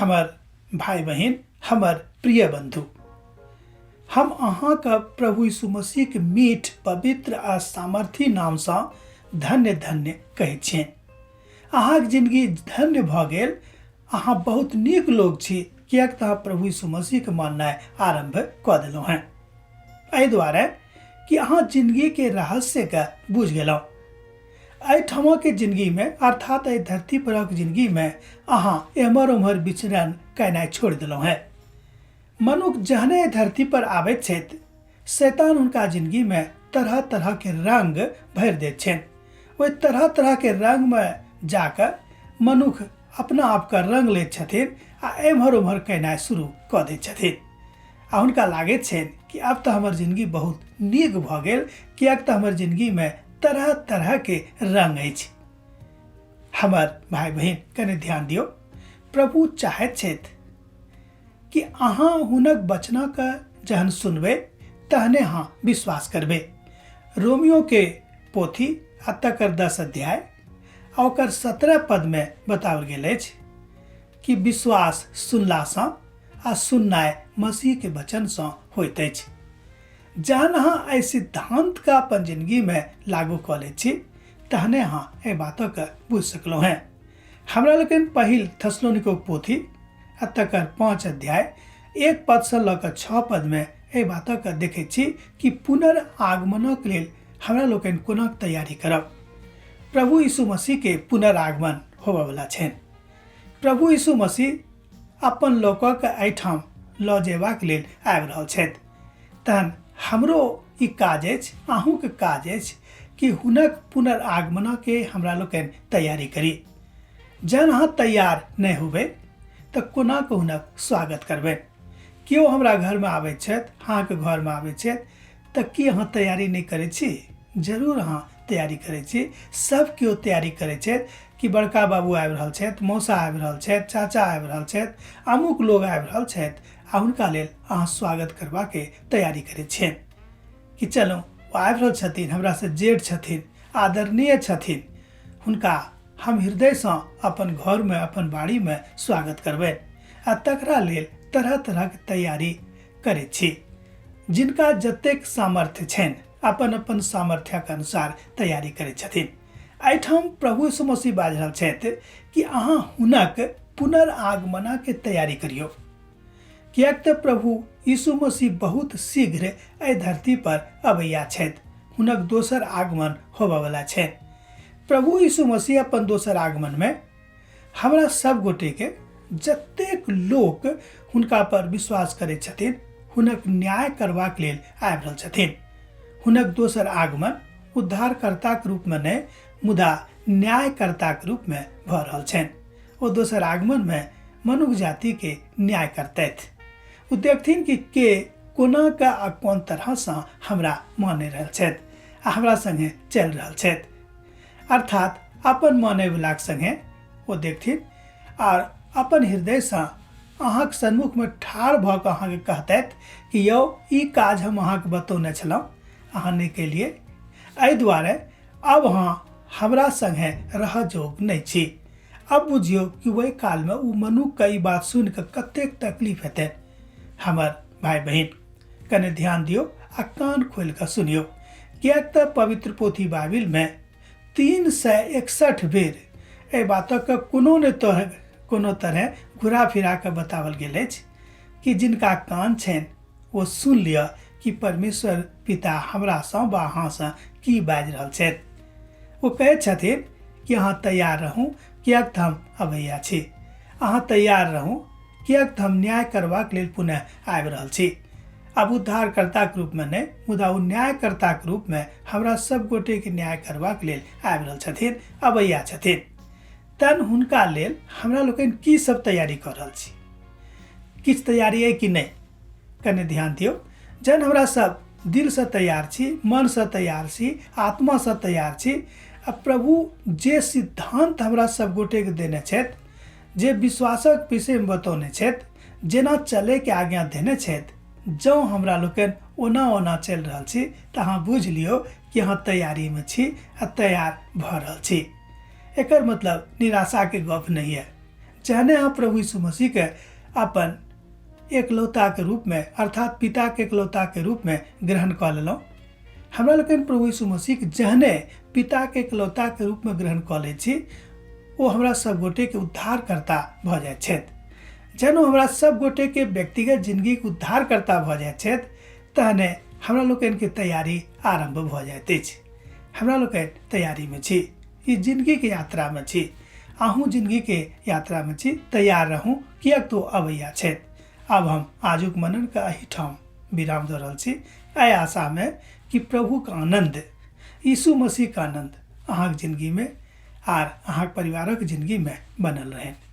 हमर भाई बहन, हमर प्रिय बंधु, हम अहाँ का प्रभु यीशु मसीह के मीठ, पवित्र आ सामर्थी नाम से धन्य धन्य कहै छियनि। अहाँक जिंदगी धन्य भऽ गेल। अहाँ बहुत नीक लोग छी, कियाक तऽ प्रभु यीशु मसीह के माननाइ आरंभ कऽ देलहुँ हैं। एहि दुआरे कि अहाँ जिंदगी के रहस्य के बुझ गेलहुँ। एहिठाम के जिंदगी में अर्थात एहि धरती परक जिंदगी में अहाँ एम्हर उम्हर विचरण कयनाइ छोड़ि देलहुँ हैं। मनुख जहने धरती पर आबैत छथि, शैतान हुनका जिंदगी में तरह तरह के रंग भरि दैत छनि। ओहि तरह तरह के रंग में जाकर मनुख अपना आप का रंग लैत छथिन आ एम्हर उम्हर कयनाइ शुरू कऽ दैत छथिन। आ हुनका लागैत छनि कि अब तऽ हमर जिंदगी बहुत नीक भऽ गेल, कियाक तऽ हमर जिंदगी में तरह तरह के रंग अछि। हमर भाई बहन, कने ध्यान दियौ। प्रभु चाहैत छथि कि अहाँ हुनक वचनक जहन सुनबै तहने अहाँ विश्वास करबै। रोमियो के पोथी आ तकर 10 अध्याय आ ओकर 17 पद में बताओल गेल अछि कि विश्वास सुनलासँ आ सुननाइ मसीह के वचन से होइत अछि। जहन अहाँ एहि सिद्धांत का अपन जिंदगी में लागू कऽ लै छी, तहने अहाँ एहि बातक बुझि सकलहुँ हैं। हमरा लोकनि पहिल थेसलोनिके पोथी आ तकर 5 अध्याय 1 पद से लऽ कऽ 6 पद में एहि बातक देखैत छी कि पुनरागमनक लेल हमरा लोकनि कोना तैयारी करब। प्रभु यीशु मसीह के पुनरागमन होबय वाला छनि। प्रभु यीशु मसीह अपन लोकक एहिठाम लऽ जेबाक लेल आबि रहल छथि। तहन हमरो ई काज अछि, अहूँ के काज अछि कि हुनक पुनरागमन के हमरा लोकनि तैयारी करी। जहन अहाँ तैयार नहीं होबै तऽ कोना कऽ हुनक स्वागत करबै। केओ हमरा घर में आबैत छथि, अहाँके घर में आबैत छथि, तऽ की अहाँ तैयारी नहीं करै छी? जरूर अहाँ तैयारी करै छी। सब केओ तैयारी करै छथि कि बड़का बाबू आबि रहल छथि, मौसा आबि रहल छथि, चाचा आबि रहल छथि, अमुक लोग आबि रहल छथि, आ हुनका लेल अहाँ स्वागत करबाके तैयारी करै छियनि कि चलू ओ आबि रहल छथिन, हमरा से जेठ छथिन, आदरणीय छथिन, हुनका हम हृदय से अपन घर में, अपन बाड़ी में स्वागत करबै। आ तकरा लेल तरह तरह के तैयारी करै छी। जिनका जतेक सामर्थ्य छनि, अपन अपन सामर्थ्य के अनुसार तैयारी करै छथिन। एहिठाम प्रभु यीशु मसीह बाजि रहल छथि कि अहाँ हुनक पुनरागमन के तैयारी करियौ, कियाक तऽ प्रभु यीशु मसीह बहुत शीघ्र एहि धरती पर अबैया छथि। हुनक दोसर आगमन होबय वाला छनि। प्रभु यीशु मसीह अपन दोसर आगमन में हमरा सब गोटे के जतेक लोक हुनका पर विश्वास करैत छथिन, हुनक न्याय करबाक लेल आबि रहल छथिन। हुनक दोसर आगमन उद्धारकर्ता के रूप में नहीं, मुदा न्यायकर्ता के रूप में भऽ रहल छनि। ओ दोसर आगमन में मनुष्य जाति के न्याय करतैथ। ओ देखथिन कि के कोना का आ कोन तरह से हमरा माने रहल छथि आ हमरा संगे चलि रहल छथि। अर्थात अपन माने वाला संगे ओ देखथिन और अपन हृदय से अहाँक सन्मुख में ठाढ़ भऽ कऽ अहाँके कहतैथ कि यौ ई काज हम अहाँके बतौने छलहुँ, अहाँ नहीं केलिए। एहि दुआरे अब अहाँ हमरा संगे रहऽ जोग नहीं छी। अब बुझियो कि वही काल में ओ मनुष्य का ई बात सुन के कतेक तकलीफ हेतै। हमर भाई बहन, कने ध्यान दियो आ कान खोल के सुनियो, कियाक तऽ पवित्र पोथी बाइबिल में 361 बेर एहि बातक कोनो तरह घुरा फिरा के बतावल गेल अछि कि जिनका कान छनि वो सुन लिअ कि परमेश्वर पिता हमरा सँ वा अहाँ सँ की बाजि रहल छथि। वो कहैत छथिन कि अहाँ तैयार रहू, कियाक तऽ हम अबैया छी। अहाँ तैयार रहू, कियाक तऽ हम न्याय करबाक लेल पुनः आबि रहल छी। अब उद्धारकर्ता के रूप में नहीं, मुदा ओ न्यायकर्ता के रूप में हमरा सब गोटे के न्याय करबाक लेल आबि रहल छथिन, अबैया छथिन। तहन हुनका लेल हमरा लोकनि की सब तैयारी कर रहल छी? किछु तैयारी है कि नहीं? कने ध्यान दियौ। जहन हमरा सब दिल से तैयार छी, मन से तैयार छी, आत्मा से तैयार छी, अब प्रभु जे सिद्धांत हमरा सब गोटे के देने छथि, जे विश्वासक विषय में बतौने छथि, जेना चले के आज्ञा देने छथि, जँ हमरा लोकनि ओना ओना चलि रहल छी तऽ अहाँ बुझि लियौ कि अहाँ तैयारी में छी आ तैयार भऽ रहल छी। एकर मतलब निराशा के गप नहीं है। जहने हम प्रभु यीशु मसीह के अपन एकलौता के रूप में अर्थात पिता के एकलौता के रूप में ग्रहण कर लेलहुँ, हमरा लोकनि प्रभु यीशु मसीह के जहने पिता के एकलौता के रूप में ग्रहण कऽ लै छी, ओ हमरा सब गोटे के उद्धारकर्ता भऽ जाइ छथि। जहन ओ हमरा सब गोटे के व्यक्तिगत जिंदगी के उद्धारकर्ता भऽ जाइ छथि, तहने हमरा लोकनि के तैयारी आरंभ भऽ जाइत अछि। हमरा लोकनि तैयारी में छी, ई जिंदगी के यात्रा में छी। अहूँ जिंदगी के यात्रा में छी, तैयार रहूँ, किएक तो अबैया छथि। अब हम आजुक मनन का एही ठाम विराम दऽ रहल छी, एहि आशा में कि प्रभु का आनंद, यीशु मसीह का आनंद अहाँक जिंदगी में आर अहाँक परिवारक जिंदगी में बनल रहनि।